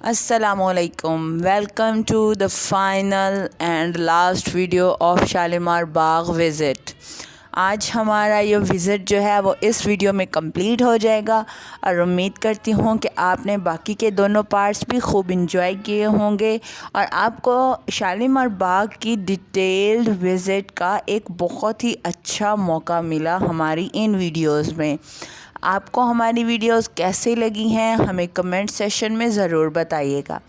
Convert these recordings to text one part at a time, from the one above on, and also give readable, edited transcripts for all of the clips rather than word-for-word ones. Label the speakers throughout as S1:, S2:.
S1: Assalamualaikum. Welcome to the final and last video of Shalimar Bagh visit. आज हमारा ये visit जो है वो इस वीडियो में कंप्लीट हो जाएगा और उम्मीद करती हूँ कि आपने बाकी के दोनों पार्ट्स भी खूब इंजॉय किए होंगे और आपको शालीमार बाग की डिटेल्ड विज़िट का एक बहुत ही अच्छा मौका मिला हमारी इन वीडियोज़ में। आपको हमारी वीडियोस कैसे लगी हैं हमें कमेंट सेशन में ज़रूर बताइएगा।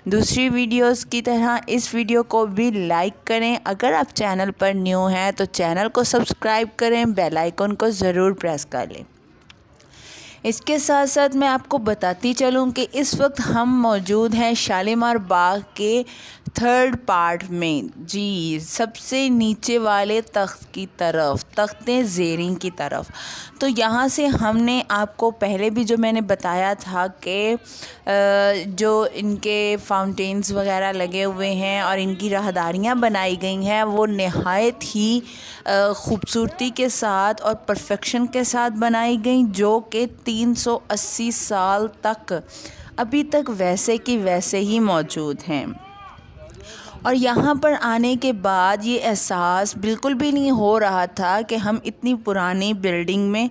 S1: दूसरी वीडियोस की तरह इस वीडियो को भी लाइक करें। अगर आप चैनल पर न्यू हैं तो चैनल को सब्सक्राइब करें, बेल आइकन को ज़रूर प्रेस कर लें। इसके साथ साथ मैं आपको बताती चलूँ कि इस वक्त हम मौजूद हैं शालीमार बाग के थर्ड पार्ट में, जी सबसे नीचे वाले तख्त की तरफ, तख्ते ज़ेरीन की तरफ। तो यहाँ से हमने आपको पहले भी जो मैंने बताया था कि जो इनके फाउंटेन्स वगैरह लगे हुए हैं और इनकी राहदारियाँ बनाई गई हैं वो नहायत ही ख़ूबसूरती के साथ और परफेक्शन के साथ बनाई गई, जो कि 380 साल तक अभी तक वैसे की वैसे ही मौजूद हैं। और यहाँ पर आने के बाद ये एहसास बिल्कुल भी नहीं हो रहा था कि हम इतनी पुरानी बिल्डिंग में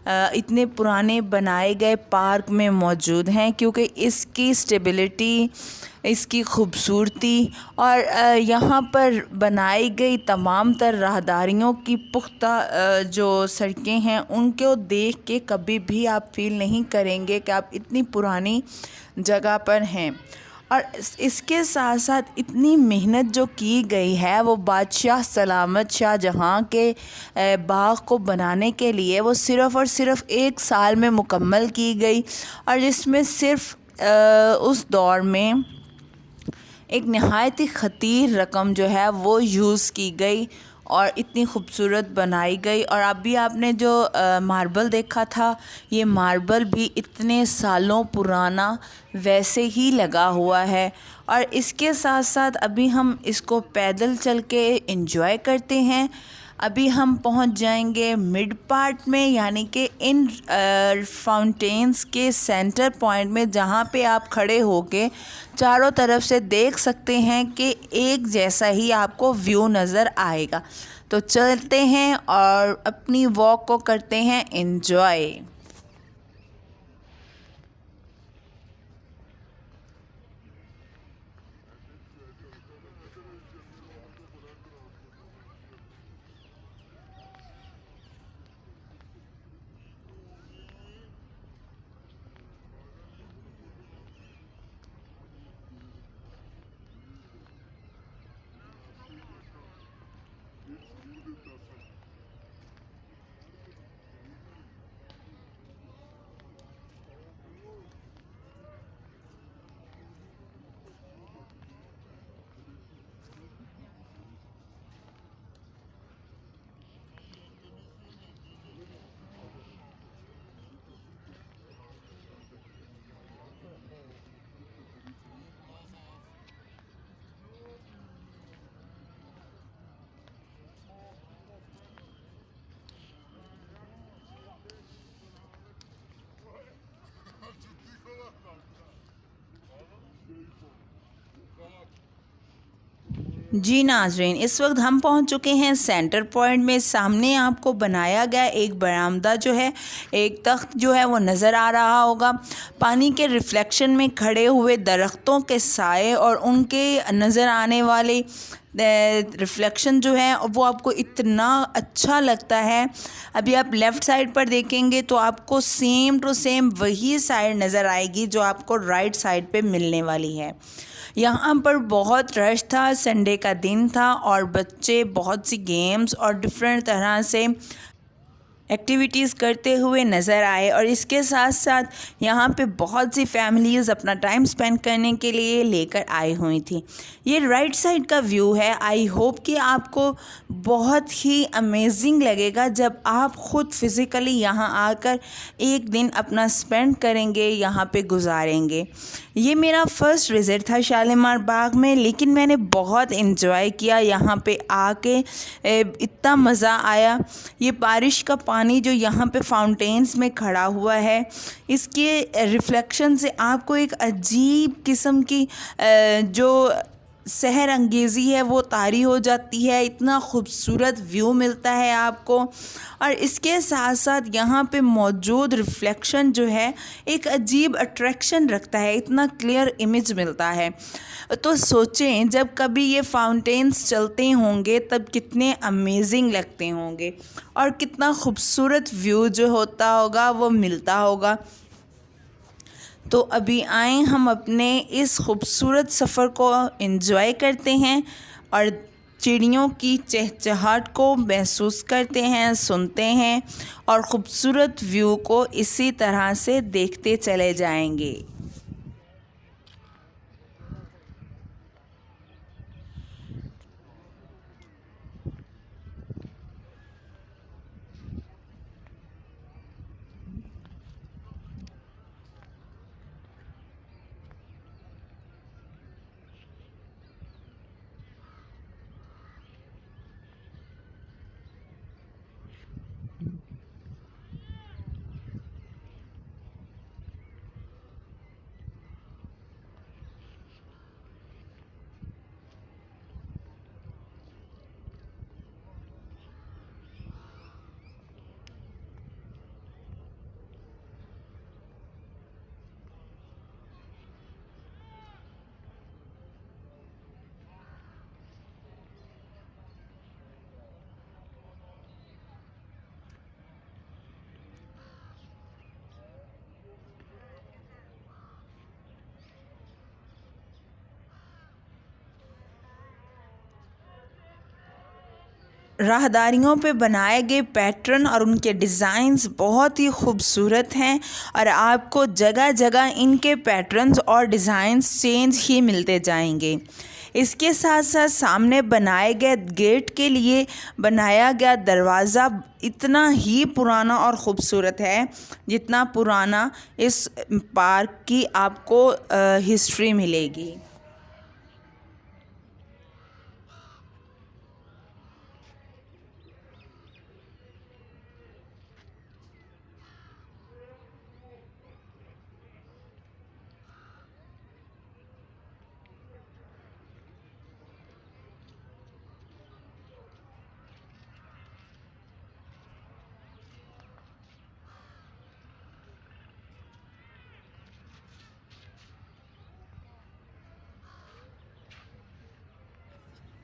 S1: इतने पुराने बनाए गए पार्क में मौजूद हैं, क्योंकि इसकी स्टेबिलिटी, इसकी खूबसूरती और यहाँ पर बनाई गई तमाम तर राहदारियों की पुख्ता जो सड़कें हैं उनको देख के कभी भी आप फील नहीं करेंगे कि आप इतनी पुरानी जगह पर हैं। और इसके साथ साथ इतनी मेहनत जो की गई है वो बादशाह सलामत शाह जहाँ के बाग को बनाने के लिए वो सिर्फ़ और सिर्फ 1 साल में मुकम्मल की गई, और जिसमें सिर्फ उस दौर में एक नहायत ही ख़तीर रकम जो है वो यूज़ की गई और इतनी खूबसूरत बनाई गई। और अभी आपने जो मार्बल देखा था, ये मार्बल भी इतने सालों पुराना वैसे ही लगा हुआ है। और इसके साथ साथ अभी हम इसको पैदल चल के एंजॉय करते हैं। अभी हम पहुंच जाएंगे मिड पार्ट में, यानी कि इन फाउंटेन्स के सेंटर पॉइंट में, जहां पे आप खड़े होके चारों तरफ से देख सकते हैं कि एक जैसा ही आपको व्यू नज़र आएगा। तो चलते हैं और अपनी वॉक को करते हैं एंजॉय। जी नाज़रीन, इस वक्त हम पहुंच चुके हैं सेंटर पॉइंट में। सामने आपको बनाया गया एक बरामदा जो है, एक तख्त जो है वो नज़र आ रहा होगा। पानी के रिफ्लेक्शन में खड़े हुए दरख्तों के साए और उनके नज़र आने वाले रिफ्लेक्शन जो है वो आपको इतना अच्छा लगता है। अभी आप लेफ़्ट साइड पर देखेंगे तो आपको सेम टू सेम वही साइड नज़र आएगी जो आपको राइट साइड पे मिलने वाली है। यहाँ पर बहुत रश था, संडे का दिन था और बच्चे बहुत सी गेम्स और डिफरेंट तरह से एक्टिविटीज़ करते हुए नज़र आए। और इसके साथ साथ यहाँ पे बहुत सी फैमिलीज़ अपना टाइम स्पेंड करने के लिए लेकर आई हुई थी। ये राइट साइड का व्यू है। आई होप कि आपको बहुत ही अमेजिंग लगेगा जब आप ख़ुद फ़िज़िकली यहाँ आकर एक दिन अपना स्पेंड करेंगे, यहाँ पे गुजारेंगे। ये मेरा फ़र्स्ट विज़िट था शालीमार बाग में, लेकिन मैंने बहुत इन्जॉय किया यहाँ पे आके, इतना मज़ा आया। ये बारिश का पानी पानी जो यहाँ पे फाउंटेन्स में खड़ा हुआ है, इसके रिफ्लेक्शन से आपको एक अजीब किस्म की जो सहर अंगेज़ी है वो तारी हो जाती है। इतना खूबसूरत व्यू मिलता है आपको, और इसके साथ साथ यहाँ पे मौजूद रिफ्लेक्शन जो है एक अजीब अट्रैक्शन रखता है, इतना क्लियर इमेज मिलता है। तो सोचें जब कभी ये फाउंटेन्स चलते होंगे तब कितने अमेजिंग लगते होंगे और कितना खूबसूरत व्यू जो होता होगा वो मिलता होगा। तो अभी आए हम अपने इस खूबसूरत सफ़र को एंजॉय करते हैं और चिड़ियों की चहचहाट को महसूस करते हैं, सुनते हैं और ख़ूबसूरत व्यू को इसी तरह से देखते चले जाएंगे। राहदारियों पे बनाए गए पैटर्न और उनके डिज़ाइंस बहुत ही खूबसूरत हैं और आपको जगह जगह इनके पैटर्न्स और डिज़ाइंस चेंज ही मिलते जाएंगे। इसके साथ साथ सामने बनाए गए गेट के लिए बनाया गया दरवाज़ा इतना ही पुराना और ख़ूबसूरत है जितना पुराना इस पार्क की आपको हिस्ट्री मिलेगी।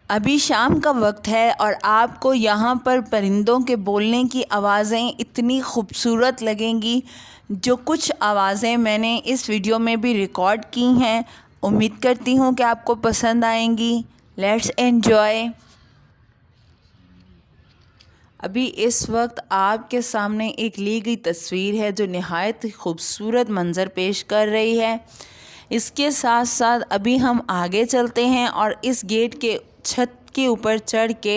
S1: अभी शाम का वक्त है और आपको यहाँ पर परिंदों के बोलने की आवाज़ें इतनी खूबसूरत लगेंगी। जो कुछ आवाज़ें मैंने इस वीडियो में भी रिकॉर्ड की हैं, उम्मीद करती हूँ कि आपको पसंद आएंगी। Let's enjoy. अभी इस वक्त आपके सामने एक ली गई तस्वीर है जो निहायत खूबसूरत मंज़र पेश कर रही है। इसके साथ साथ अभी हम आगे चलते हैं और इस गेट के छत के ऊपर चढ़ के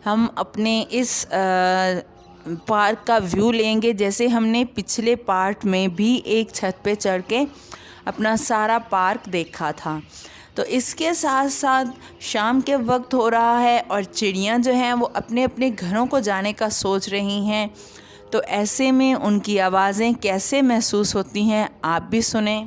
S1: हम अपने इस पार्क का व्यू लेंगे, जैसे हमने पिछले पार्ट में भी एक छत पे चढ़ के अपना सारा पार्क देखा था। तो इसके साथ साथ शाम के वक्त हो रहा है और चिड़ियाँ जो हैं वो अपने अपने घरों को जाने का सोच रही हैं। तो ऐसे में उनकी आवाज़ें कैसे महसूस होती हैं आप भी सुने।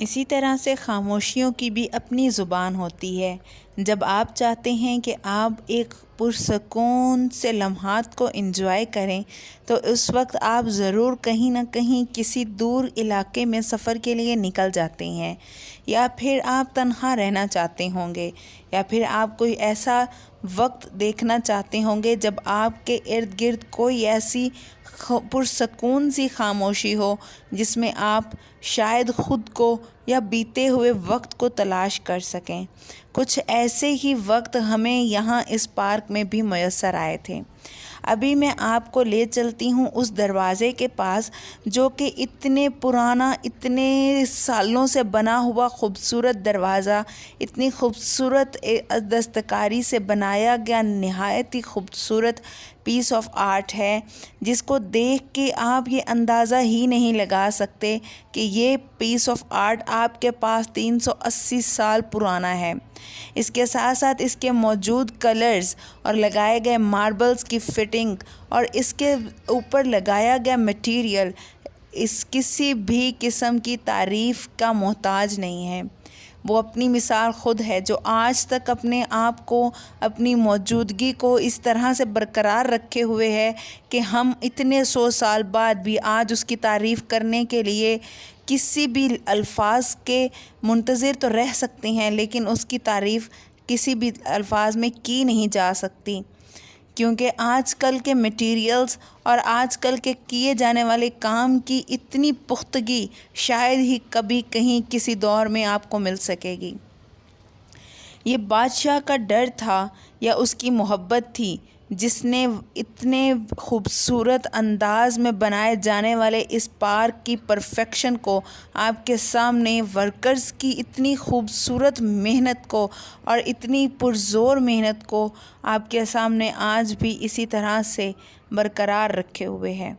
S2: इसी तरह से ख़ामोशियों की भी अपनी ज़ुबान होती है। जब आप चाहते हैं कि आप एक पुरसकून से लम्हात को एंजॉय करें तो उस वक्त आप ज़रूर कहीं ना कहीं किसी दूर इलाके में सफ़र के लिए निकल जाते हैं, या फिर आप तन्हा रहना चाहते होंगे, या फिर आप कोई ऐसा वक्त देखना चाहते होंगे जब आपके इर्द गिर्द कोई ऐसी पुरसकून सी खामोशी हो जिसमें आप शायद ख़ुद को या बीते हुए वक्त को तलाश कर सकें। कुछ ऐसे ही वक्त हमें यहाँ इस पार्क में भी मैसर आए थे। अभी मैं आपको ले चलती हूँ उस दरवाज़े के पास जो कि इतने पुराना, इतने सालों से बना हुआ ख़ूबसूरत दरवाज़ा, इतनी ख़ूबसूरत दस्तकारी से बनाया गया नहायत ही ख़ूबसूरत पीस ऑफ आर्ट है, जिसको देख के आप ये अंदाज़ा ही नहीं लगा सकते कि ये पीस ऑफ आर्ट आपके पास 380 साल पुराना है। इसके साथ साथ इसके मौजूद कलर्स और लगाए गए मार्बल्स की फिटिंग और इसके ऊपर लगाया गया मटेरियल इस किसी भी किस्म की तारीफ़ का मोहताज नहीं है। वो अपनी मिसाल ख़ुद है, जो आज तक अपने आप को, अपनी मौजूदगी को इस तरह से बरकरार रखे हुए है कि हम इतने 100 साल बाद भी आज उसकी तारीफ़ करने के लिए किसी भी अल्फाज के मुंतज़िर तो रह सकते हैं, लेकिन उसकी तारीफ़ किसी भी अल्फाज में की नहीं जा सकती, क्योंकि आजकल के मटेरियल्स और आजकल के किए जाने वाले काम की इतनी पुख्तगी शायद ही कभी कहीं किसी दौर में आपको मिल सकेगी। ये बादशाह का डर था या उसकी मोहब्बत थी जिसने इतने खूबसूरत अंदाज में बनाए जाने वाले इस पार्क की परफेक्शन को आपके सामने, वर्कर्स की इतनी खूबसूरत मेहनत को और इतनी पुरज़ोर मेहनत को आपके सामने आज भी इसी तरह से बरकरार रखे हुए हैं।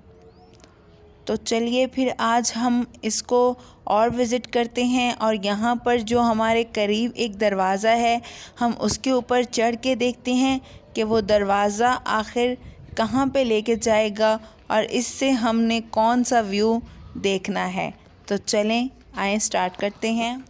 S2: तो चलिए फिर आज हम इसको और विज़िट करते हैं, और यहाँ पर जो हमारे करीब एक दरवाज़ा है हम उसके ऊपर चढ़ के देखते हैं कि वो दरवाज़ा आखिर कहाँ पे लेके जाएगा और इससे हमने कौन सा व्यू देखना है। तो चलें आए स्टार्ट करते हैं।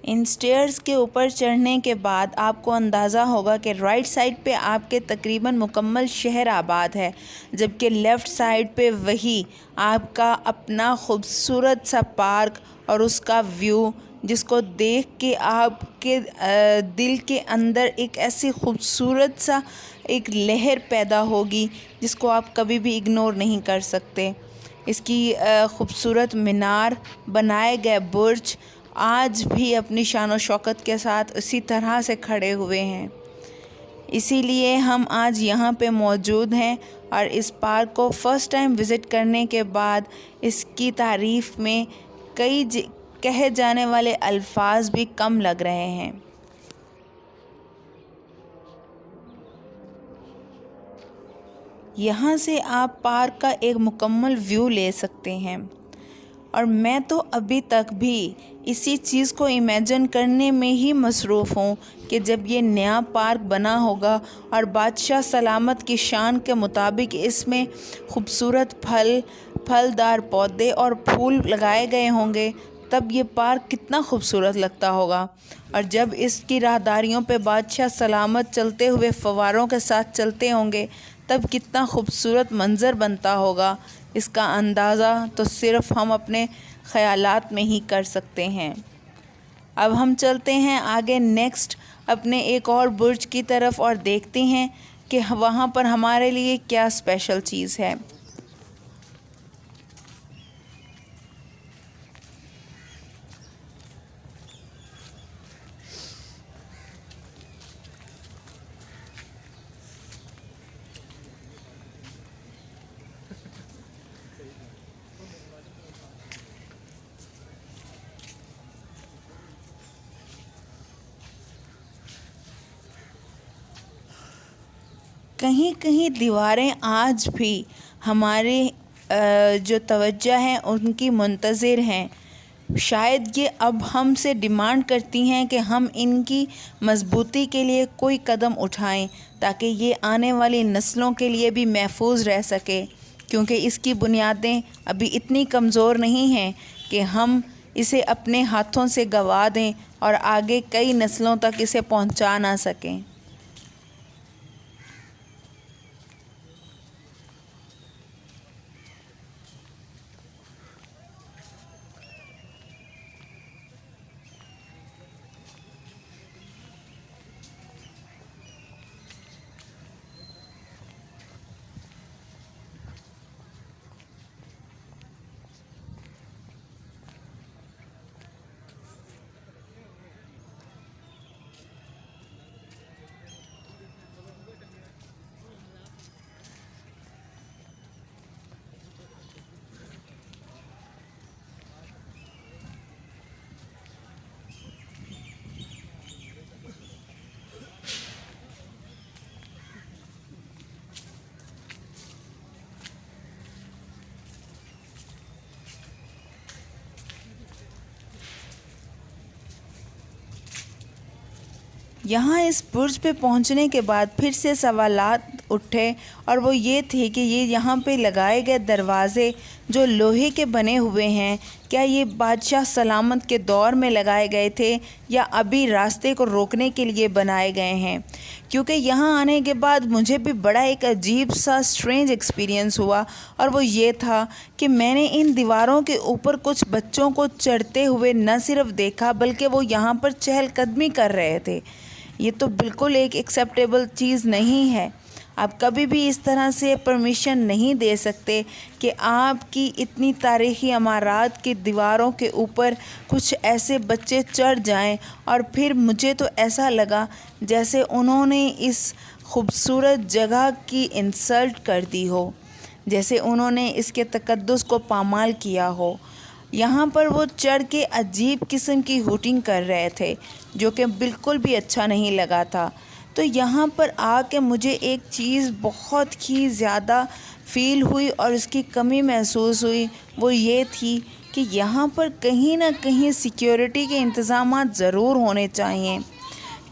S2: इन स्टेयर्स के ऊपर चढ़ने के बाद आपको अंदाज़ा होगा कि राइट साइड पे आपके तकरीबन मुकम्मल शहर आबाद है, जबकि लेफ़्ट साइड पे वही आपका अपना ख़ूबसूरत सा पार्क और उसका व्यू, जिसको देख के आपके दिल के अंदर एक ऐसी ख़ूबसूरत सा एक लहर पैदा होगी जिसको आप कभी भी इग्नोर नहीं कर सकते। इसकी ख़ूबसूरत मीनार, बनाए गए बुर्ज आज भी अपनी शान और शौकत के साथ उसी तरह से खड़े हुए हैं। इसीलिए हम आज यहाँ पे मौजूद हैं और इस पार्क को फ़र्स्ट टाइम विज़िट करने के बाद इसकी तारीफ़ में कहे जाने वाले अल्फाज भी कम लग रहे हैं। यहाँ से आप पार्क का एक मुकम्मल व्यू ले सकते हैं, और मैं तो अभी तक भी इसी चीज़ को इमेजिन करने में ही मसरूफ़ हूँ कि जब ये नया पार्क बना होगा और बादशाह सलामत की शान के मुताबिक इसमें खूबसूरत फलदार पौधे और फूल लगाए गए होंगे, तब ये पार्क कितना खूबसूरत लगता होगा। और जब इसकी राहदारियों पे बादशाह सलामत चलते हुए फव्वारों के साथ चलते होंगे, तब कितना खूबसूरत मंज़र बनता होगा। इसका अंदाज़ा तो सिर्फ़ हम अपने ख़यालात में ही कर सकते हैं। अब हम चलते हैं आगे नेक्स्ट अपने एक और बुर्ज की तरफ और देखते हैं कि वहाँ पर हमारे लिए क्या स्पेशल चीज़ है। कहीं कहीं दीवारें आज भी हमारे जो तवज्जो है उनकी मुंतज़िर हैं। शायद ये अब हमसे डिमांड करती हैं कि हम इनकी मजबूती के लिए कोई कदम उठाएं ताकि ये आने वाली नस्लों के लिए भी महफूज रह सके, क्योंकि इसकी बुनियादें अभी इतनी कमज़ोर नहीं हैं कि हम इसे अपने हाथों से गंवा दें और आगे कई नस्लों तक इसे पहुंचा ना सकें। यहाँ इस बुर्ज पे पहुँचने के बाद फिर से सवालात उठे, और वो ये थे कि ये यहाँ पे लगाए गए दरवाज़े जो लोहे के बने हुए हैं, क्या ये बादशाह सलामत के दौर में लगाए गए थे या अभी रास्ते को रोकने के लिए बनाए गए हैं। क्योंकि यहाँ आने के बाद मुझे भी बड़ा एक अजीब सा स्ट्रेंज एक्सपीरियंस हुआ, और वो ये था कि मैंने इन दीवारों के ऊपर कुछ बच्चों को चढ़ते हुए न सिर्फ देखा बल्कि वो यहाँ पर चहलकदमी कर रहे थे। ये तो बिल्कुल एक एक्सेप्टेबल चीज़ नहीं है। आप कभी भी इस तरह से परमिशन नहीं दे सकते कि आपकी इतनी तारीख़ी इमारत की दीवारों के ऊपर कुछ ऐसे बच्चे चढ़ जाएं। और फिर मुझे तो ऐसा लगा जैसे उन्होंने इस खूबसूरत जगह की इंसल्ट कर दी हो, जैसे उन्होंने इसके तकद्दुस को पामाल किया हो। यहाँ पर वो चढ़ के अजीब किस्म की हूटिंग कर रहे थे, जो कि बिल्कुल भी अच्छा नहीं लगा था। तो यहाँ पर आके मुझे एक चीज़ बहुत ही ज़्यादा फ़ील हुई और इसकी कमी महसूस हुई। वो ये थी कि यहाँ पर कहीं ना कहीं सिक्योरिटी के इंतज़ामात ज़रूर होने चाहिए।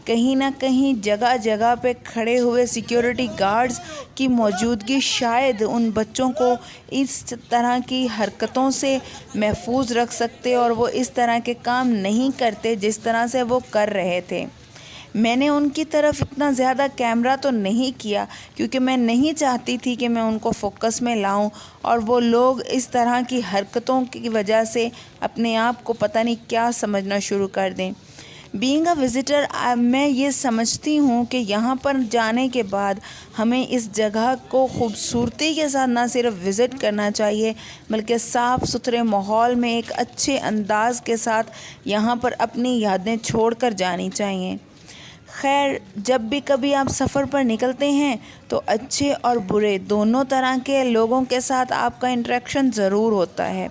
S2: कहीं ना कहीं जगह जगह पे खड़े हुए सिक्योरिटी गार्ड्स की मौजूदगी शायद उन बच्चों को इस तरह की हरकतों से महफूज रख सकते और वो इस तरह के काम नहीं करते जिस तरह से वो कर रहे थे। मैंने उनकी तरफ इतना ज़्यादा कैमरा तो नहीं किया क्योंकि मैं नहीं चाहती थी कि मैं उनको फोकस में लाऊं और वो लोग इस तरह की हरकतों की वजह से अपने आप को पता नहीं क्या समझना शुरू कर दें। बीइंग अ विज़िटर मैं ये समझती हूँ कि यहाँ पर जाने के बाद हमें इस जगह को खूबसूरती के साथ ना सिर्फ विज़िट करना चाहिए बल्कि साफ़ सुथरे माहौल में एक अच्छे अंदाज के साथ यहाँ पर अपनी यादें छोड़ कर जानी चाहिए। खैर, जब भी कभी आप सफ़र पर निकलते हैं तो अच्छे और बुरे दोनों तरह के लोगों के साथ आपका इंटरेक्शन ज़रूर होता है।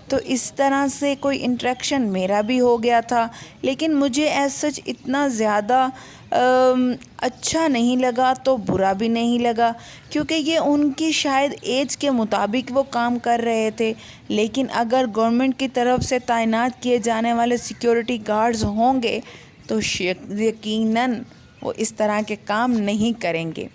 S2: तो इस तरह से कोई इंटरेक्शन मेरा भी हो गया था, लेकिन मुझे एज सच इतना ज़्यादा अच्छा नहीं लगा तो बुरा भी नहीं लगा, क्योंकि ये उनकी शायद एज के मुताबिक वो काम कर रहे थे। लेकिन अगर गवर्नमेंट की तरफ से तैनात किए जाने वाले सिक्योरिटी गार्ड्स होंगे तो यकीनन वो इस तरह के काम नहीं करेंगे।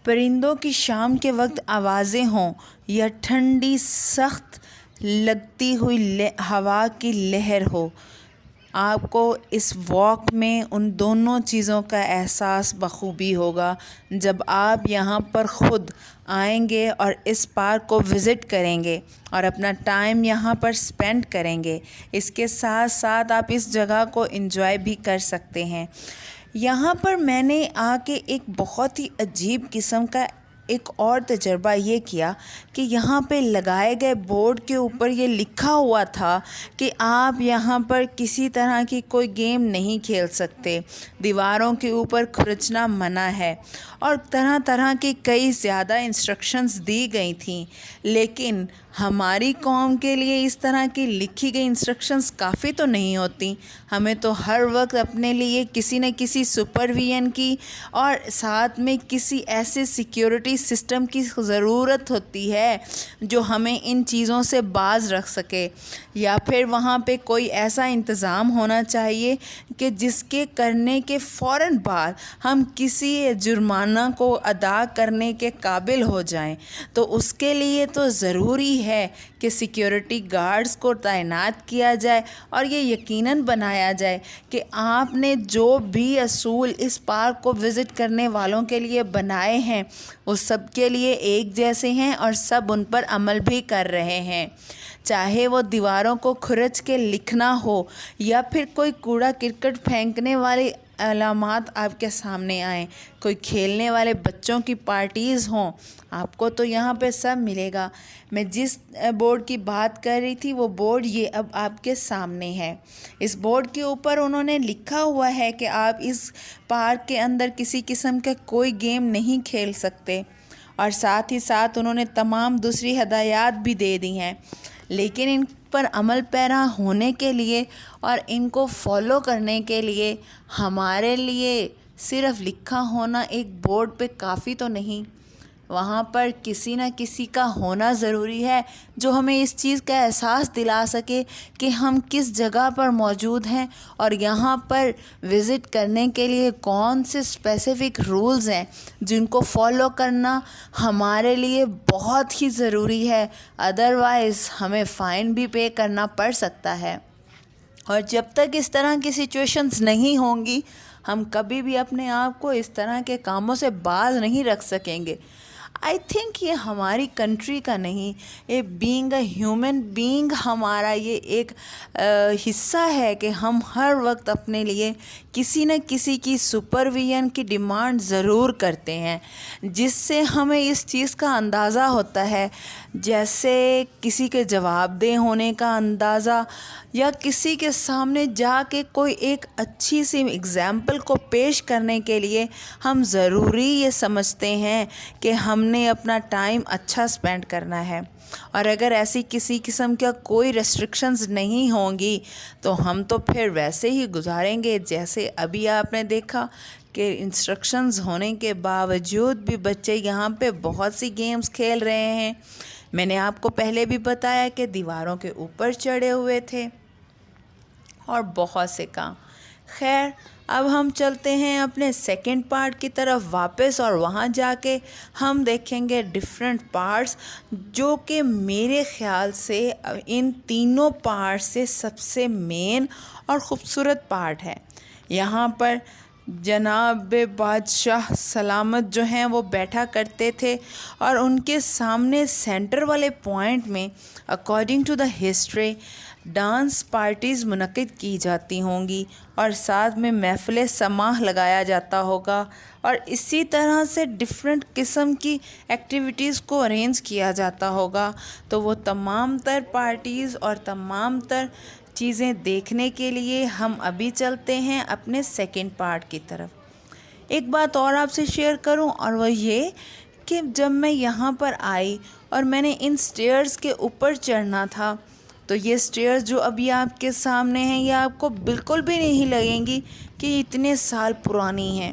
S2: परिंदों की शाम के वक्त आवाज़ें हों या ठंडी सख्त लगती हुई हवा की लहर हो, आपको इस वॉक में उन दोनों चीज़ों का एहसास बखूबी होगा जब आप यहाँ पर ख़ुद आएंगे और इस पार्क को विज़िट करेंगे और अपना टाइम यहाँ पर स्पेंड करेंगे। इसके साथ साथ आप इस जगह को एंजॉय भी कर सकते हैं। यहाँ पर मैंने आके एक बहुत ही अजीब किस्म का एक और तजर्बा ये किया कि यहाँ पे लगाए गए बोर्ड के ऊपर ये लिखा हुआ था कि आप यहाँ पर किसी तरह की कोई गेम नहीं खेल सकते, दीवारों के ऊपर खुरचना मना है, और तरह तरह की कई ज़्यादा इंस्ट्रक्शंस दी गई थी। लेकिन हमारी कौम के लिए इस तरह की लिखी गई इंस्ट्रक्शंस काफ़ी तो नहीं होती। हमें तो हर वक्त अपने लिए किसी न किसी सुपरविजन की और साथ में किसी ऐसे सिक्योरिटी सिस्टम की ज़रूरत होती है जो हमें इन चीज़ों से बाज रख सके, या फिर वहाँ पे कोई ऐसा इंतज़ाम होना चाहिए कि जिसके करने के फ़ौरन बाद हम किसी जुर्माना को अदा करने के काबिल हो जाएं। तो उसके लिए तो ज़रूरी है कि सिक्योरिटी गार्ड्स को तैनात किया जाए और ये यकीनन बनाया जाए कि आपने जो भी असूल इस पार्क को विज़िट करने वालों के लिए बनाए हैं वो सब के लिए एक जैसे हैं और सब उन पर अमल भी कर रहे हैं। चाहे वो दीवारों को खुरच के लिखना हो या फिर कोई कूड़ा करकट फेंकने वाले अलामात आपके सामने आए, कोई खेलने वाले बच्चों की पार्टीज़ हों, आपको तो यहाँ पे सब मिलेगा। मैं जिस बोर्ड की बात कर रही थी वो बोर्ड ये अब आपके सामने है। इस बोर्ड के ऊपर उन्होंने लिखा हुआ है कि आप इस पार्क के अंदर किसी किस्म का कोई गेम नहीं खेल सकते, और साथ ही साथ उन्होंने तमाम दूसरी हदायत भी दे दी हैं। लेकिन इन पर अमल पैरा होने के लिए और इनको फॉलो करने के लिए हमारे लिए सिर्फ़ लिखा होना एक बोर्ड पे काफ़ी तो नहीं, वहाँ पर किसी न किसी का होना ज़रूरी है जो हमें इस चीज़ का एहसास दिला सके कि हम किस जगह पर मौजूद हैं और यहाँ पर विज़िट करने के लिए कौन से स्पेसिफ़िक रूल्स हैं जिनको फॉलो करना हमारे लिए बहुत ही ज़रूरी है। अदरवाइज़ हमें फ़ाइन भी पे करना पड़ सकता है। और जब तक इस तरह की सिचुएशंस नहीं होंगी हम कभी भी अपने आप को इस तरह के कामों से बाज नहीं रख सकेंगे। आई थिंक ये हमारी कंट्री का नहीं, ये बीइंग अ ह्यूमन बीइंग हमारा ये एक हिस्सा है कि हम हर वक्त अपने लिए किसी न किसी की सुपरविजन की डिमांड ज़रूर करते हैं, जिससे हमें इस चीज़ का अंदाज़ा होता है, जैसे किसी के जवाबदेह होने का अंदाज़ा या किसी के सामने जाके कोई एक अच्छी सी एग्ज़ाम्पल को पेश करने के लिए हम ज़रूरी ये समझते हैं कि हमने अपना टाइम अच्छा स्पेंड करना है। और अगर ऐसी किसी किस्म का कोई रेस्ट्रिक्शंस नहीं होंगी तो हम तो फिर वैसे ही गुजारेंगे जैसे अभी आपने देखा कि इंस्ट्रक्शंस होने के बावजूद भी बच्चे यहाँ पे बहुत सी गेम्स खेल रहे हैं। मैंने आपको पहले भी बताया कि दीवारों के ऊपर चढ़े हुए थे और बहुत से काम। खैर अब हम चलते हैं अपने सेकंड पार्ट की तरफ वापस और वहाँ जाके हम देखेंगे डिफरेंट पार्ट्स जो कि मेरे ख़्याल से इन तीनों पार्ट से सबसे मेन और ख़ूबसूरत पार्ट है। यहाँ पर जनाब बादशाह सलामत जो हैं वो बैठा करते थे और उनके सामने सेंटर वाले पॉइंट में according to the history dance parties मुनक़िद की जाती होंगी और साथ में महफ़िल समाह लगाया जाता होगा और इसी तरह से डिफरेंट किस्म की एक्टिविटीज़ को अरेंज किया जाता होगा। तो वो तमाम तर पार्टीज़ और तमाम तर चीज़ें देखने के लिए हम अभी चलते हैं अपने सेकंड पार्ट की तरफ। एक बात और आपसे शेयर करूं और वह ये कि जब मैं यहाँ पर आई और मैंने इन स्टेयर्स के ऊपर चढ़ना था तो ये स्टेयर्स जो अभी आपके सामने हैं ये आपको बिल्कुल भी नहीं लगेंगी कि इतने साल पुरानी हैं।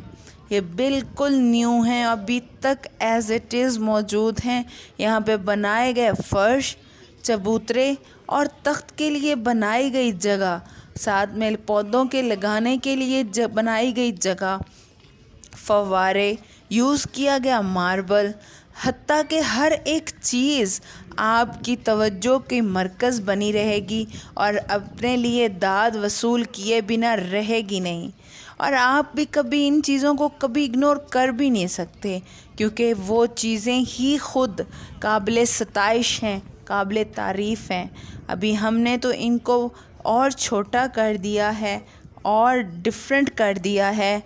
S2: ये बिल्कुल न्यू हैं, अभी तक एज़ इट इज़ मौजूद हैं। यहाँ पे बनाए गए फ़र्श, चबूतरे और तख्त के लिए बनाई गई जगह, साथ में पौधों के लगाने के लिए बनाई गई जगह, फव्वारे, यूज़ किया गया मार्बल, हत्ता कि हर एक चीज़ आपकी तवज्जो की मरकज़ बनी रहेगी और अपने लिए दाद वसूल किए बिना रहेगी नहीं। और आप भी कभी इन चीज़ों को कभी इग्नोर कर भी नहीं सकते, क्योंकि वो चीज़ें ही ख़ुद काबिल सताइश हैं, काबिल तारीफ़ हैं। अभी हमने तो इनको और छोटा कर दिया है और डिफरेंट कर दिया है,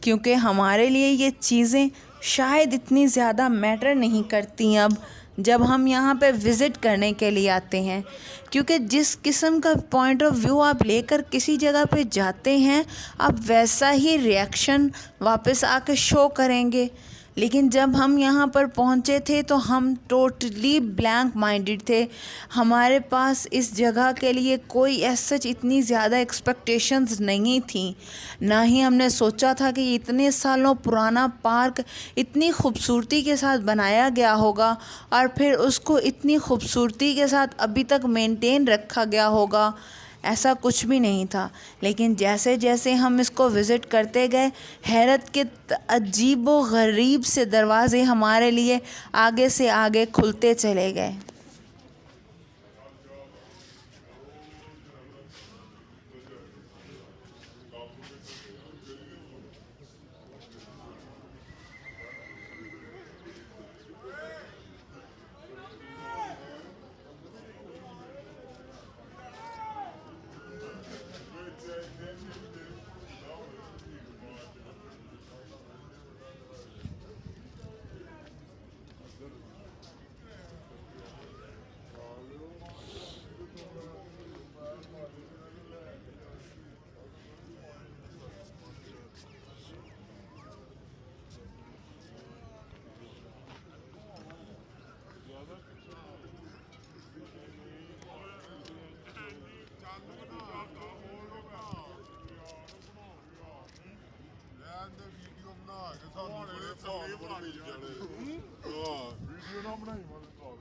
S2: क्योंकि हमारे लिए ये चीज़ें शायद इतनी ज़्यादा मैटर नहीं करती अब जब हम यहाँ पे विज़िट करने के लिए आते हैं, क्योंकि जिस किस्म का पॉइंट ऑफ व्यू आप लेकर किसी जगह पे जाते हैं आप वैसा ही रिएक्शन वापस आके शो करेंगे। लेकिन जब हम यहाँ पर पहुँचे थे तो हम टोटली ब्लैंक माइंडेड थे। हमारे पास इस जगह के लिए कोई सच इतनी ज़्यादा एक्सपेक्टेशंस नहीं थी, ना ही हमने सोचा था कि इतने सालों पुराना पार्क इतनी खूबसूरती के साथ बनाया गया होगा और फिर उसको इतनी खूबसूरती के साथ अभी तक मेंटेन रखा गया होगा। ऐसा कुछ भी नहीं था। लेकिन जैसे जैसे हम इसको विज़िट करते गए, हैरत के अजीबो गरीब से दरवाज़े हमारे लिए आगे से आगे खुलते चले गए।
S3: ਵੀਡੀਓ ਬਣਾ ਕੇ ਸਾਨੂੰ ਬੜੇ ਭਾਲ ਬੜੇ ਮਿਲ ਜਾਣੇ ਹਾਂ ਵੀਡੀਓ ਨਾ ਬਣਾਈ ਮਨ ਭਾਲ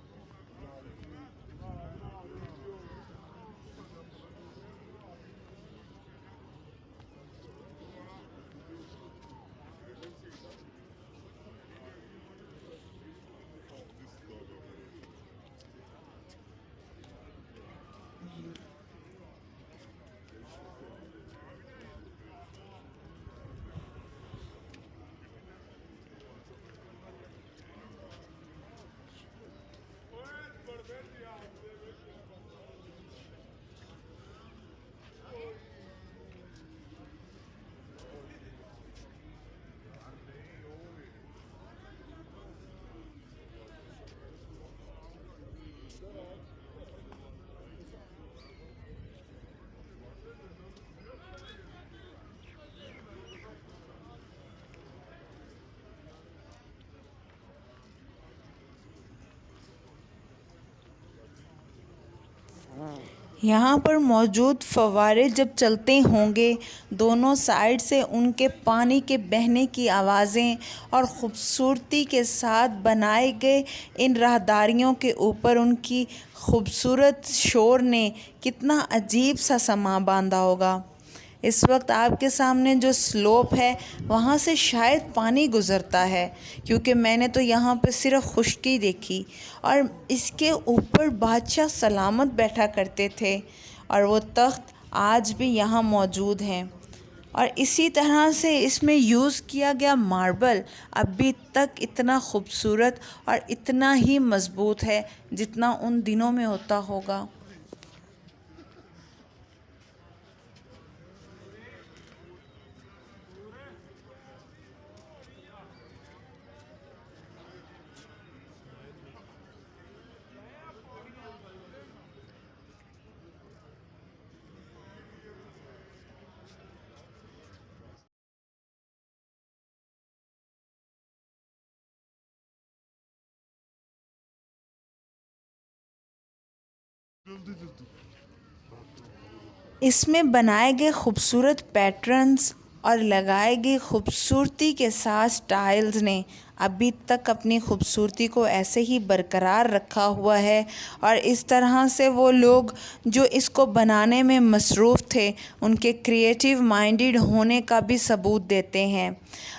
S2: यहाँ पर मौजूद फव्वारे जब चलते होंगे, दोनों साइड से उनके पानी के बहने की आवाज़ें और ख़ूबसूरती के साथ बनाए गए इन राहदारियों के ऊपर उनकी खूबसूरत शोर ने कितना अजीब सा समा बांधा होगा। इस वक्त आपके सामने जो स्लोप है वहाँ से शायद पानी गुज़रता है, क्योंकि मैंने तो यहाँ पे सिर्फ़ खुश्की देखी। और इसके ऊपर बादशाह सलामत बैठा करते थे और वो तख्त आज भी यहाँ मौजूद हैं। और इसी तरह से इसमें यूज़ किया गया मार्बल अभी तक इतना खूबसूरत और इतना ही मज़बूत है जितना उन दिनों में होता होगा। इसमें बनाए गए खूबसूरत पैटर्न्स और लगाए गए खूबसूरती के साथ स्टाइल्स ने अभी तक अपनी खूबसूरती को ऐसे ही बरकरार रखा हुआ है और इस तरह से वो लोग जो इसको बनाने में मसरूफ़ थे उनके क्रिएटिव माइंडेड होने का भी सबूत देते हैं।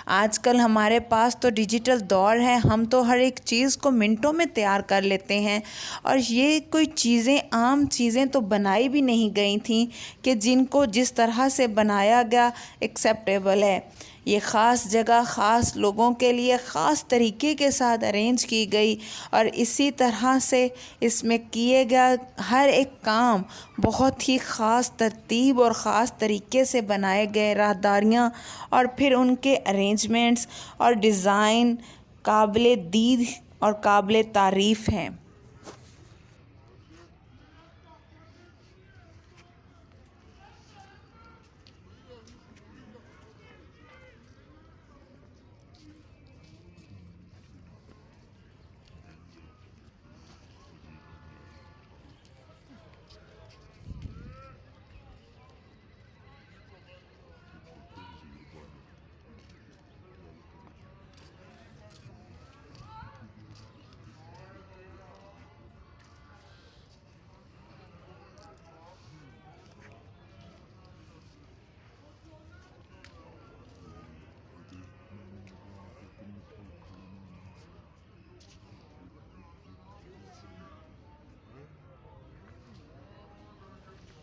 S2: आजकल हमारे पास तो डिजिटल दौर है, हम तो हर एक चीज़ को मिनटों में तैयार कर लेते हैं और ये कोई चीज़ें आम चीज़ें तो बनाई भी नहीं गई थी कि जिनको जिस तरह से बनाया गया एक्सेप्टेबल है। ये ख़ास जगह ख़ास लोगों के लिए ख़ास तरीके के साथ अरेंज की गई और इसी तरह से इसमें किए गया हर एक काम बहुत ही ख़ास तरतीब और ख़ास तरीके से बनाए गए। राहदारियाँ और फिर उनके अरेंजमेंट्स और डिज़ाइन काबिल दीद और काबिल तारीफ़ हैं।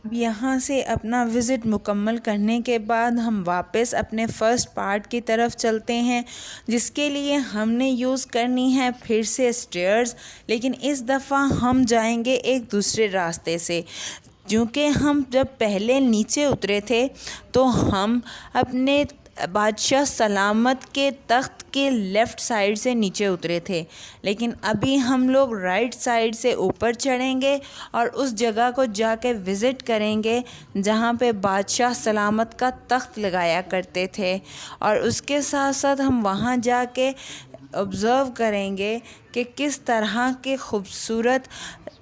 S2: अब यहाँ से अपना विज़िट मुकम्मल करने के बाद हम वापस अपने फ़र्स्ट पार्ट की तरफ चलते हैं, जिसके लिए हमने यूज़ करनी है फिर से स्टेयर्स, लेकिन इस दफ़ा हम जाएंगे एक दूसरे रास्ते से। क्योंकि हम जब पहले नीचे उतरे थे तो हम अपने बादशाह सलामत के तख्त के लेफ़्ट साइड से नीचे उतरे थे, लेकिन अभी हम लोग राइट साइड से ऊपर चढ़ेंगे और उस जगह को जाके विज़िट करेंगे जहाँ पे बादशाह सलामत का तख्त लगाया करते थे। और उसके साथ साथ हम वहाँ जाके ऑब्ज़र्व करेंगे कि किस तरह के खूबसूरत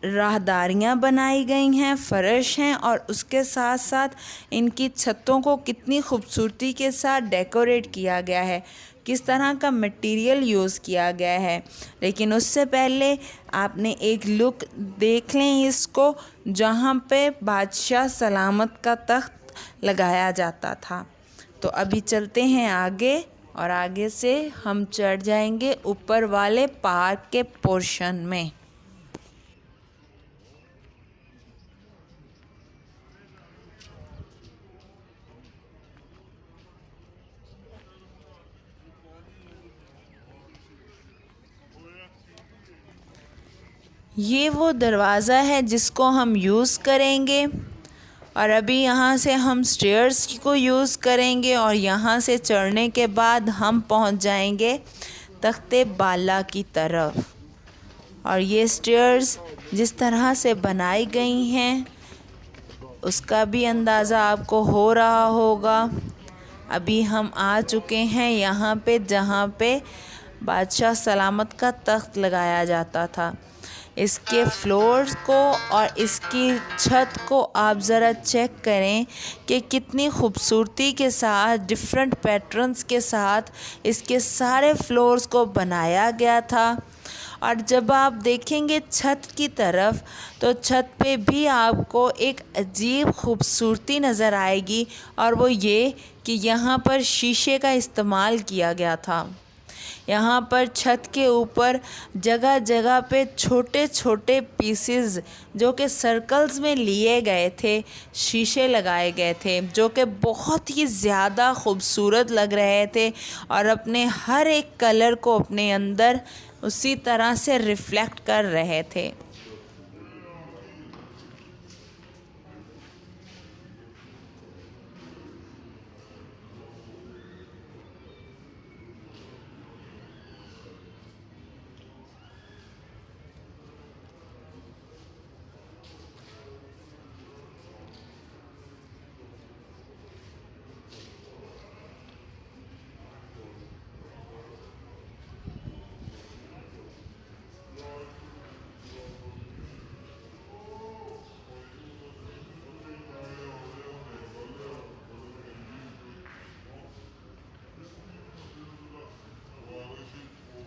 S2: राहदारियाँ बनाई गई हैं, फ़र्श हैं और उसके साथ साथ इनकी छतों को कितनी खूबसूरती के साथ डेकोरेट किया गया है, किस तरह का मटेरियल यूज़ किया गया है। लेकिन उससे पहले आपने एक लुक देख लें इसको, जहाँ पे बादशाह सलामत का तख्त लगाया जाता था। तो अभी चलते हैं आगे और आगे से हम चढ़ जाएंगे ऊपर वाले पार्क के पोर्शन में। ये वो दरवाज़ा है जिसको हम यूज़ करेंगे और अभी यहाँ से हम स्टेयर्स को यूज़ करेंगे और यहाँ से चढ़ने के बाद हम पहुँच जाएंगे तख्ते बाला की तरफ। और ये स्टेयर्स जिस तरह से बनाई गई हैं उसका भी अंदाज़ा आपको हो रहा होगा। अभी हम आ चुके हैं यहाँ पे जहाँ पे बादशाह सलामत का तख्त लगाया जाता था। इसके फ्लोर्स को और इसकी छत को आप ज़रा चेक करें कि कितनी खूबसूरती के साथ डिफरेंट पैटर्न्स के साथ इसके सारे फ्लोर्स को बनाया गया था। और जब आप देखेंगे छत की तरफ तो छत पे भी आपको एक अजीब खूबसूरती नज़र आएगी, और वो ये कि यहाँ पर शीशे का इस्तेमाल किया गया था। यहाँ पर छत के ऊपर जगह जगह पे छोटे छोटे पीसेस जो कि सर्कल्स में लिए गए थे, शीशे लगाए गए थे जो कि बहुत ही ज़्यादा खूबसूरत लग रहे थे और अपने हर एक कलर को अपने अंदर उसी तरह से रिफ़्लेक्ट कर रहे थे।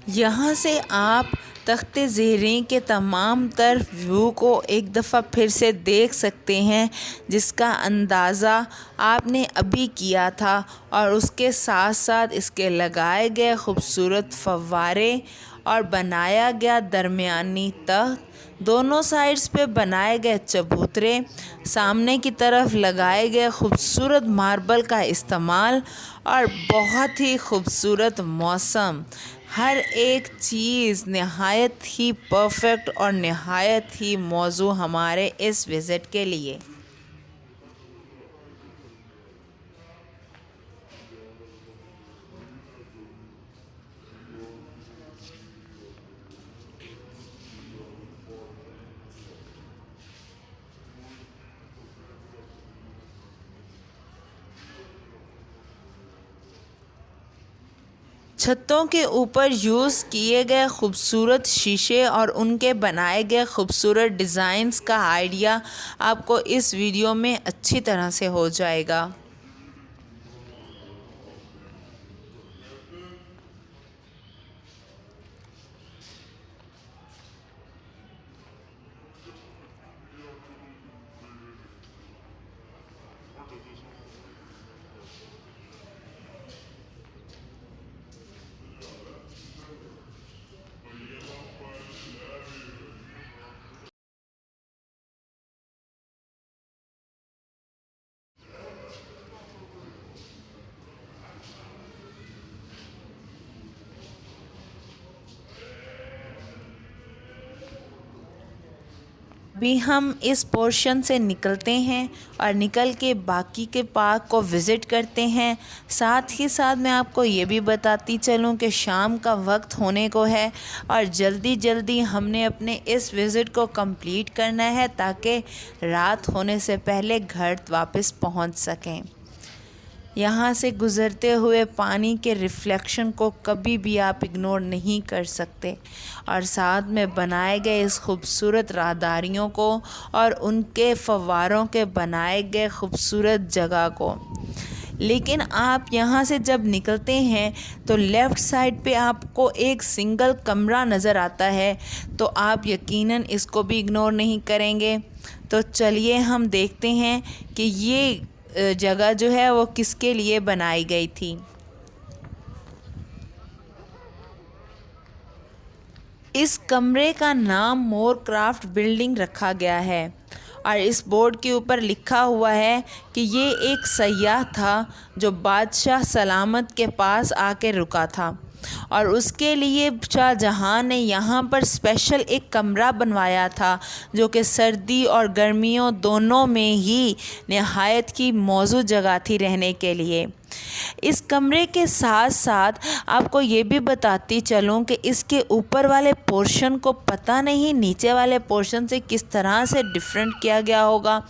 S2: यहाँ से आप तख्ते ज़ेरीं के तमाम तर व्यू को एक दफ़ा फिर से देख सकते हैं, जिसका अंदाज़ा आपने अभी किया था, और उसके साथ साथ इसके लगाए गए ख़ूबसूरत फव्वारे और बनाया गया दरमियानी तख्त, दोनों साइड्स पे बनाए गए चबूतरे, सामने की तरफ लगाए गए ख़ूबसूरत मार्बल का इस्तेमाल और बहुत ही ख़ूबसूरत मौसम, हर एक चीज़ नहायत ही परफेक्ट और नहायत ही मौजू हमारे इस विज़िट के लिए। छतों के ऊपर यूज़ किए गए खूबसूरत शीशे और उनके बनाए गए खूबसूरत डिज़ाइंस का आइडिया आपको इस वीडियो में अच्छी तरह से हो जाएगा। भी हम इस पोर्शन से निकलते हैं और निकल के बाकी के पार्क को विज़िट करते हैं। साथ ही साथ मैं आपको ये भी बताती चलूँ कि शाम का वक्त होने को है और जल्दी जल्दी हमने अपने इस विज़िट को कंप्लीट करना है ताकि रात होने से पहले घर वापस पहुंच सकें। यहाँ से गुज़रते हुए पानी के रिफ्लेक्शन को कभी भी आप इग्नोर नहीं कर सकते, और साथ में बनाए गए इस खूबसूरत राहदारियों को और उनके फव्वारों के बनाए गए खूबसूरत जगह को। लेकिन आप यहाँ से जब निकलते हैं तो लेफ़्ट साइड पे आपको एक सिंगल कमरा नज़र आता है, तो आप यकीनन इसको भी इग्नोर नहीं करेंगे। तो चलिए हम देखते हैं कि ये जगह जो है वो किसके लिए बनाई गई थी। इस कमरे का नाम मोर क्राफ्ट बिल्डिंग रखा गया है और इस बोर्ड के ऊपर लिखा हुआ है कि ये एक सयाह था जो बादशाह सलामत के पास आके रुका था और उसके लिए शाहजहाँ ने यहाँ पर स्पेशल एक कमरा बनवाया था जो कि सर्दी और गर्मियों दोनों में ही नहायत की मौजू जगह थी रहने के लिए। इस कमरे के साथ साथ आपको ये भी बताती चलूँ कि इसके ऊपर वाले पोर्शन को पता नहीं नीचे वाले पोर्शन से किस तरह से डिफरेंट किया गया होगा,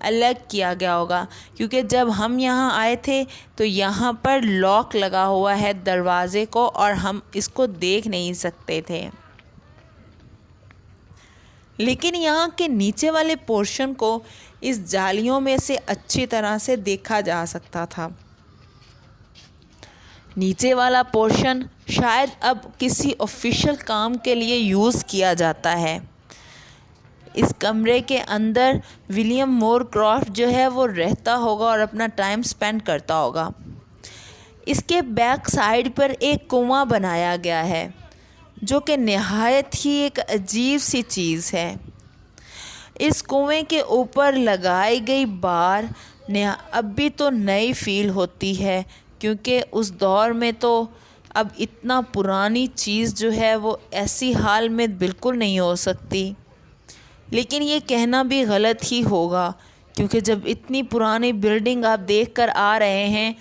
S2: अलग किया गया होगा, क्योंकि जब हम यहाँ आए थे तो यहाँ पर लॉक लगा हुआ है दरवाज़े को और हम इसको देख नहीं सकते थे। लेकिन यहाँ के नीचे वाले पोर्शन को इस जालियों में से अच्छी तरह से देखा जा सकता था। नीचे वाला पोर्शन शायद अब किसी ऑफिशियल काम के लिए यूज़ किया जाता है। इस कमरे के अंदर विलियम मोर क्रॉफ्ट जो है वो रहता होगा और अपना टाइम स्पेंड करता होगा। इसके बैक साइड पर एक कुआं बनाया गया है जो कि नहायत ही एक अजीब सी चीज़ है। इस कुएं के ऊपर लगाई गई बार अब भी तो नई फील होती है, क्योंकि उस दौर में तो अब इतना पुरानी चीज़ जो है वो ऐसी हाल में बिल्कुल नहीं हो सकती। लेकिन ये कहना भी गलत ही होगा, क्योंकि जब इतनी पुरानी बिल्डिंग आप देख कर आ रहे हैं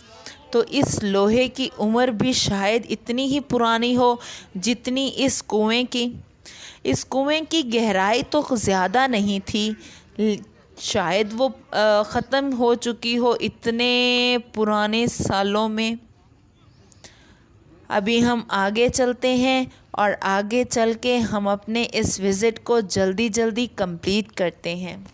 S2: तो इस लोहे की उम्र भी शायद इतनी ही पुरानी हो जितनी इस कुएं की। इस कुएं की गहराई तो ज़्यादा नहीं थी, शायद वो ख़त्म हो चुकी हो इतने पुराने सालों में। अभी हम आगे चलते हैं और आगे चल के हम अपने इस विज़िट को जल्दी जल्दी कंप्लीट करते हैं।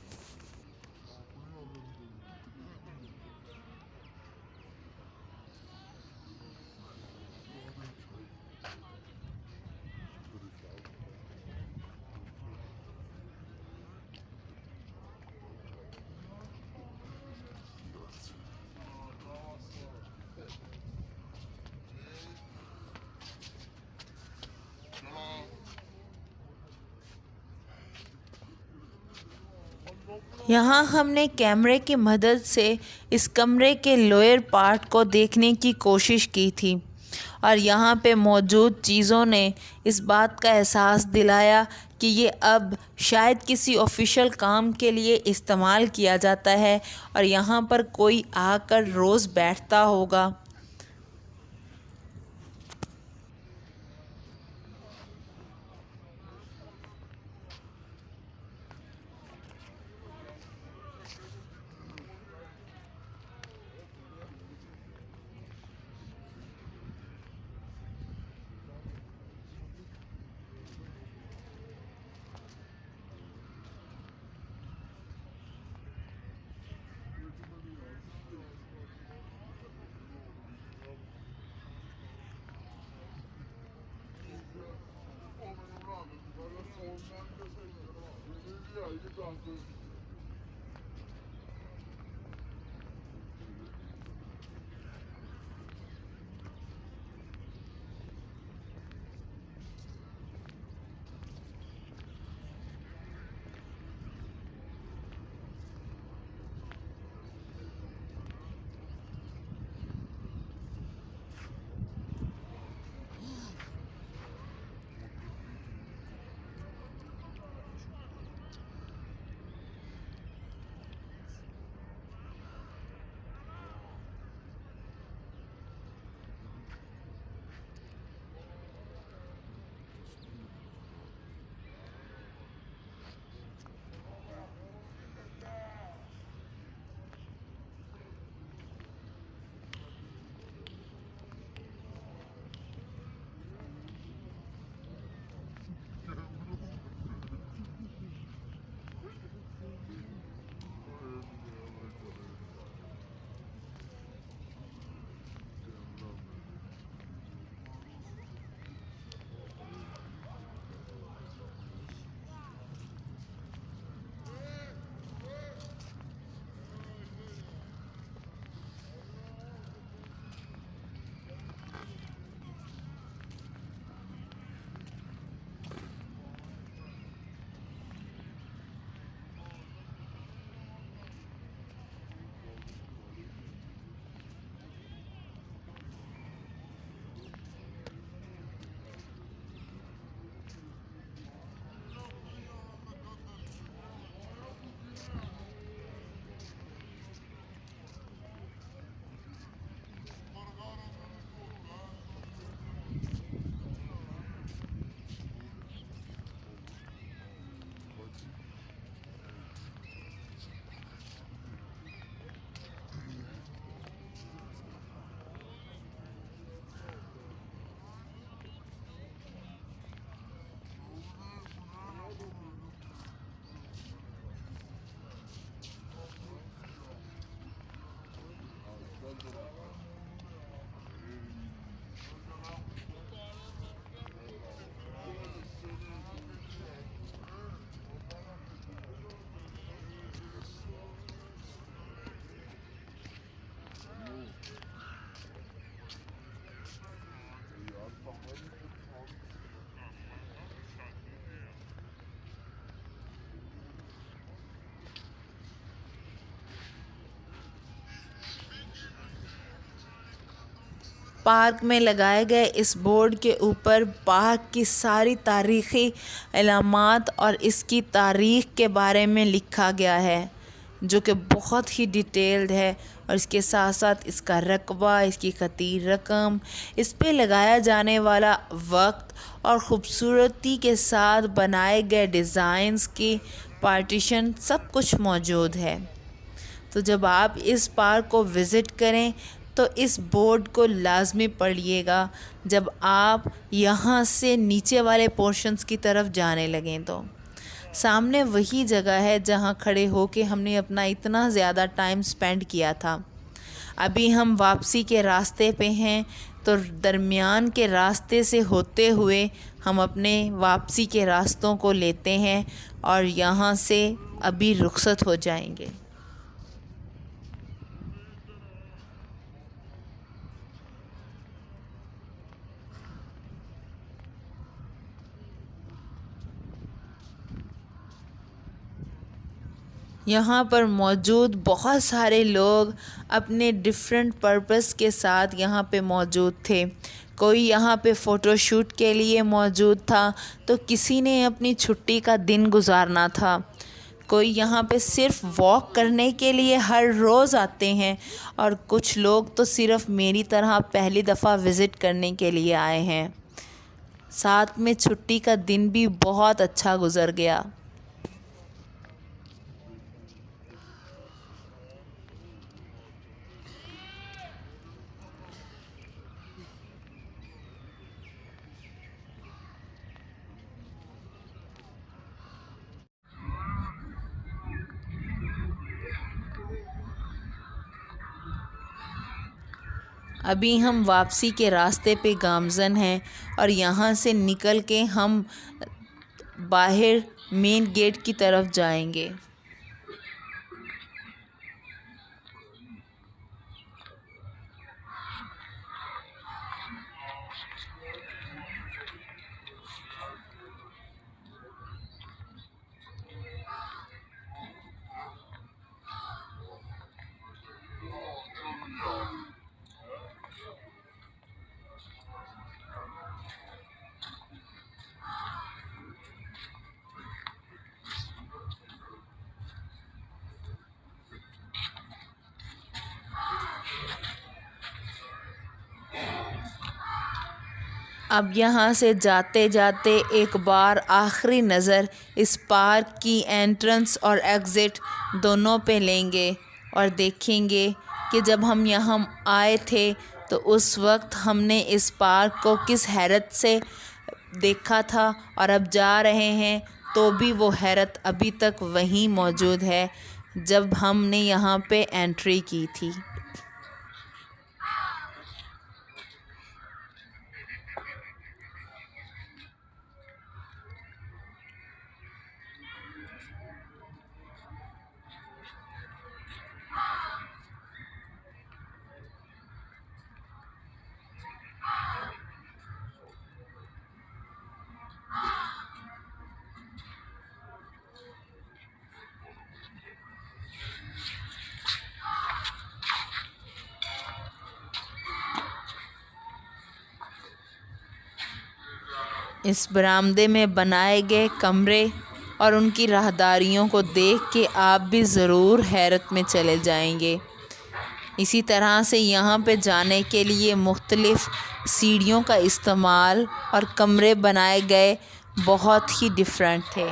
S2: यहाँ हमने कैमरे की मदद से इस कमरे के लोअर पार्ट को देखने की कोशिश की थी और यहाँ पे मौजूद चीज़ों ने इस बात का एहसास दिलाया कि ये अब शायद किसी ऑफिशियल काम के लिए इस्तेमाल किया जाता है और यहाँ पर कोई आकर रोज़ बैठता होगा। पार्क में लगाए गए इस बोर्ड के ऊपर पार्क की सारी तारीख़ी अलामात और इसकी तारीख़ के बारे में लिखा गया है, जो कि बहुत ही डिटेल्ड है। और इसके साथ साथ इसका रकबा, इसकी ख़ती रकम, इस पे लगाया जाने वाला वक्त और ख़ूबसूरती के साथ बनाए गए डिज़ाइंस की पार्टीशन सब कुछ मौजूद है। तो जब आप इस पार्क को विज़िट करें तो इस बोर्ड को लाजमी पढ़िएगा जब आप यहाँ से नीचे वाले पोर्शंस की तरफ जाने लगें। तो सामने वही जगह है जहाँ खड़े होके हमने अपना इतना ज़्यादा टाइम स्पेंड किया था। अभी हम वापसी के रास्ते पे हैं, तो दरमियान के रास्ते से होते हुए हम अपने वापसी के रास्तों को लेते हैं और यहाँ से अभी रुखसत हो जाएंगे। यहाँ पर मौजूद बहुत सारे लोग अपने डिफरेंट पर्पस के साथ यहाँ पे मौजूद थे। कोई यहाँ पे फ़ोटोशूट के लिए मौजूद था, तो किसी ने अपनी छुट्टी का दिन गुजारना था। कोई यहाँ पे सिर्फ वॉक करने के लिए हर रोज़ आते हैं, और कुछ लोग तो सिर्फ मेरी तरह पहली दफ़ा विज़िट करने के लिए आए हैं। साथ में छुट्टी का दिन भी बहुत अच्छा गुज़र गया। अभी हम वापसी के रास्ते पे गामज़न हैं, और यहाँ से निकल के हम बाहर मेन गेट की तरफ जाएंगे। अब यहाँ से जाते जाते एक बार आखिरी नज़र इस पार्क की एंट्रेंस और एग्ज़िट दोनों पे लेंगे, और देखेंगे कि जब हम यहाँ आए थे तो उस वक्त हमने इस पार्क को किस हैरत से देखा था, और अब जा रहे हैं तो भी वो हैरत अभी तक वहीं मौजूद है जब हमने यहाँ पे एंट्री की थी। इस बरामदे में बनाए गए कमरे और उनकी राहदारियों को देख के आप भी ज़रूर हैरत में चले जाएंगे। इसी तरह से यहाँ पे जाने के लिए मुख्तलिफ़ सीढ़ियों का इस्तेमाल और कमरे बनाए गए बहुत ही डिफरेंट थे।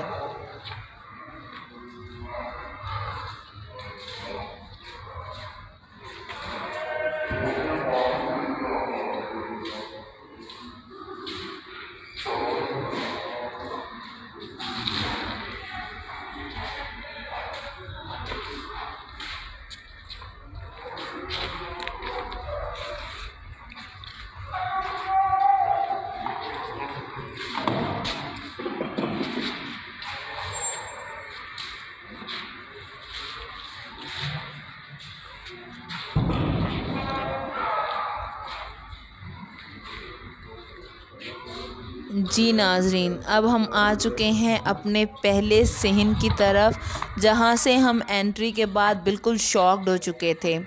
S2: जी नाज़रीन, अब हम आ चुके हैं अपने पहले सहन की तरफ, जहाँ से हम एंट्री के बाद बिल्कुल शॉक्ड हो चुके थे।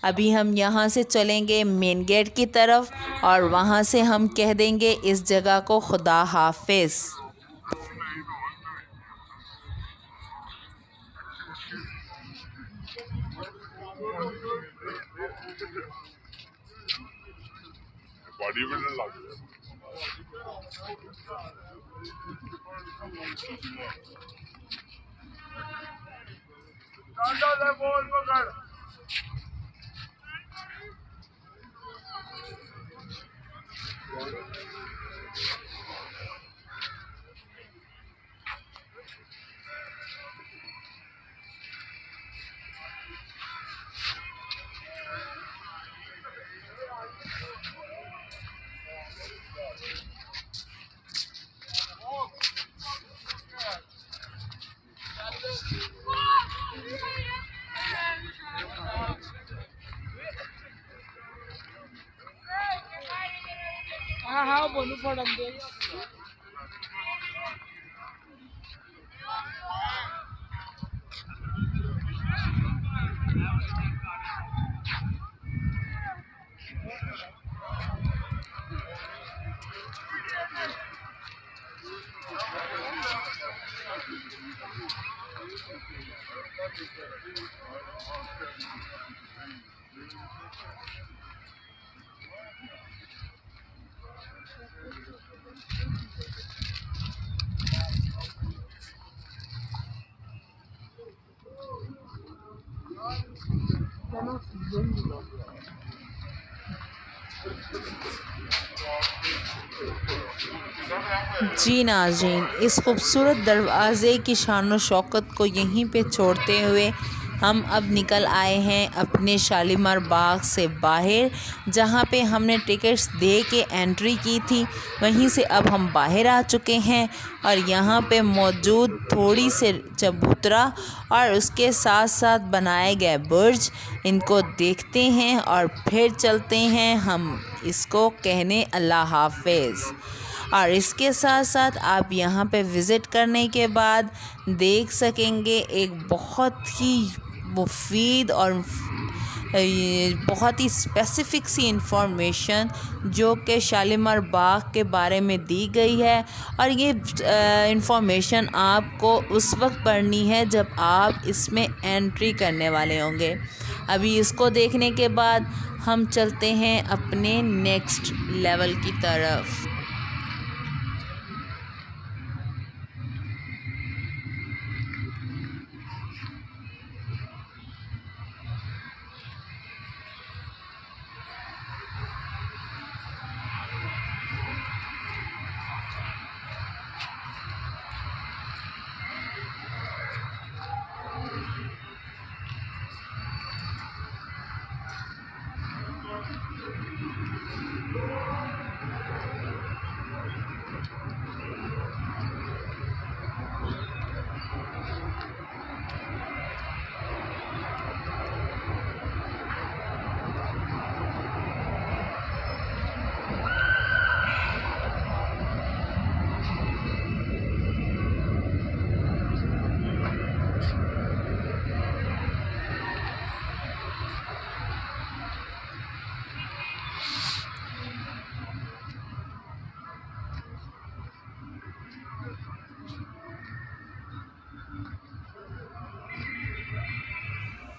S2: अभी हम यहाँ से चलेंगे मेन गेट की तरफ, और वहाँ से हम कह देंगे इस जगह को खुदा हाफिज़।
S3: बॉडी बिल्डर लग गया। बोल पकड़। हाँ बोलू पड़न दे।
S2: जी नाज़रीन, इस खूबसूरत दरवाज़े की शान व शौकत को यहीं पे छोड़ते हुए हम अब निकल आए हैं अपने शालीमार बाग से बाहर, जहाँ पे हमने टिकट्स दे के एंट्री की थी। वहीं से अब हम बाहर आ चुके हैं और यहाँ पे मौजूद थोड़ी से चबूतरा और उसके साथ साथ बनाए गए बुर्ज, इनको देखते हैं और फिर चलते हैं हम इसको कहने अल्लाह हाफ़िज़। और इसके साथ साथ आप यहाँ पे विज़िट करने के बाद देख सकेंगे एक बहुत ही मुफीद और बहुत ही स्पेसिफ़िक सी इंफॉर्मेशन जो कि शालीमार बाग के बारे में दी गई है। और ये इंफॉर्मेशन आपको उस वक्त पढ़नी है जब आप इसमें एंट्री करने वाले होंगे। अभी इसको देखने के बाद हम चलते हैं अपने नेक्स्ट लेवल की तरफ।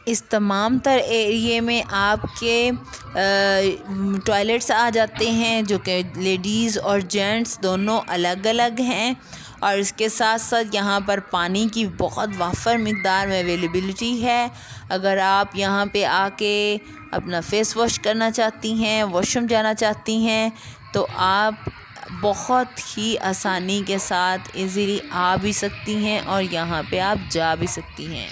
S2: इस तमाम तर एरिए में आपके टॉयलेट्स आ जाते हैं जो कि लेडीज़ और जेंट्स दोनों अलग अलग हैं। और इसके साथ साथ यहाँ पर पानी की बहुत वाफर मिक़दार में अवेलेबिलिटी है। अगर आप यहाँ पे आके अपना फ़ेस वॉश करना चाहती हैं, वॉशरूम जाना चाहती हैं, तो आप बहुत ही आसानी के साथ इजीली आ भी सकती हैं और यहाँ पे आप जा भी सकती हैं।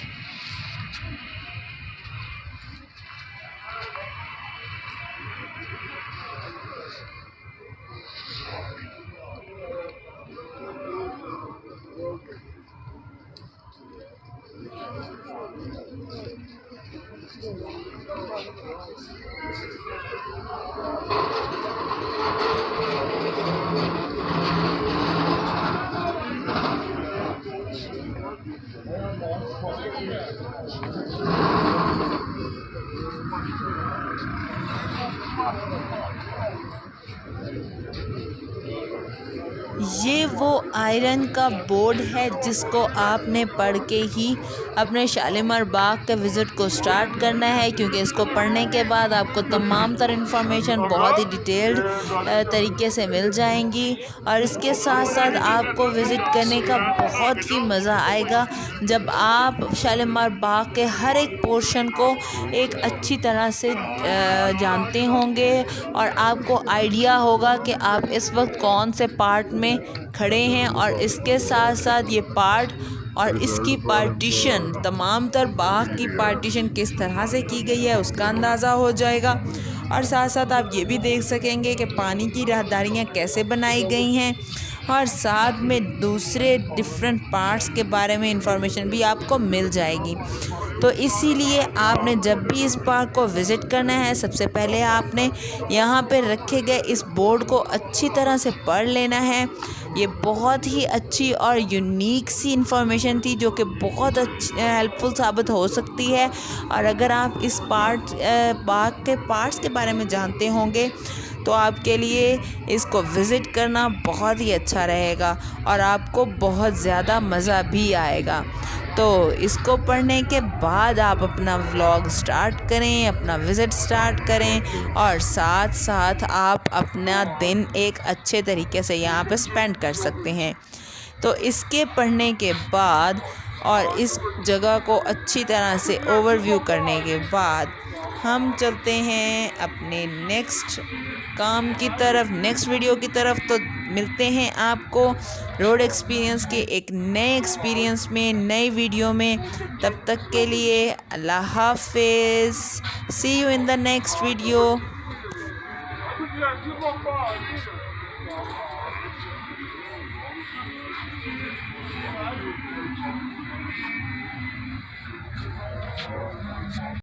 S2: ये वो आयरन का बोर्ड है जिसको आपने पढ़ के ही अपने शालीमार बाग के विज़िट को स्टार्ट करना है, क्योंकि इसको पढ़ने के बाद आपको तमाम तर इन्फॉर्मेशन बहुत ही डिटेल्ड तरीके से मिल जाएंगी। और इसके साथ साथ आपको विज़िट करने का बहुत ही मज़ा आएगा जब आप शालीमार बाग के हर एक पोर्शन को एक अच्छी तरह से जानते होंगे और आपको आइडिया होगा कि आप इस वक्त कौन से पार्ट में खड़े हैं। और इसके साथ साथ ये पार्ट और इसकी पार्टीशन, तमाम तर बाग की पार्टीशन किस तरह से की गई है उसका अंदाज़ा हो जाएगा। और साथ साथ आप ये भी देख सकेंगे कि पानी की राहदारियाँ कैसे बनाई गई हैं और साथ में दूसरे डिफरेंट पार्ट्स के बारे में इंफॉर्मेशन भी आपको मिल जाएगी। तो इसीलिए आपने जब भी इस पार्क को विज़िट करना है, सबसे पहले आपने यहाँ पे रखे गए इस बोर्ड को अच्छी तरह से पढ़ लेना है। ये बहुत ही अच्छी और यूनिक सी इन्फॉर्मेशन थी जो कि बहुत अच्छी हेल्पफुल साबित हो सकती है। और अगर आप इस पार्क के पार्ट्स के बारे में जानते होंगे तो आपके लिए इसको विज़िट करना बहुत ही अच्छा रहेगा और आपको बहुत ज़्यादा मज़ा भी आएगा। तो इसको पढ़ने के बाद आप अपना व्लॉग स्टार्ट करें, अपना विज़िट स्टार्ट करें और साथ साथ आप अपना दिन एक अच्छे तरीके से यहाँ पे स्पेंड कर सकते हैं। तो इसके पढ़ने के बाद और इस जगह को अच्छी तरह से ओवरव्यू करने के बाद हम चलते हैं अपने नेक्स्ट काम की तरफ, नेक्स्ट वीडियो की तरफ। तो मिलते हैं आपको रोड एक्सपीरियंस के एक नए एक्सपीरियंस में, नई वीडियो में। तब तक के लिए अल्लाह हाफिज़। See you in the next video.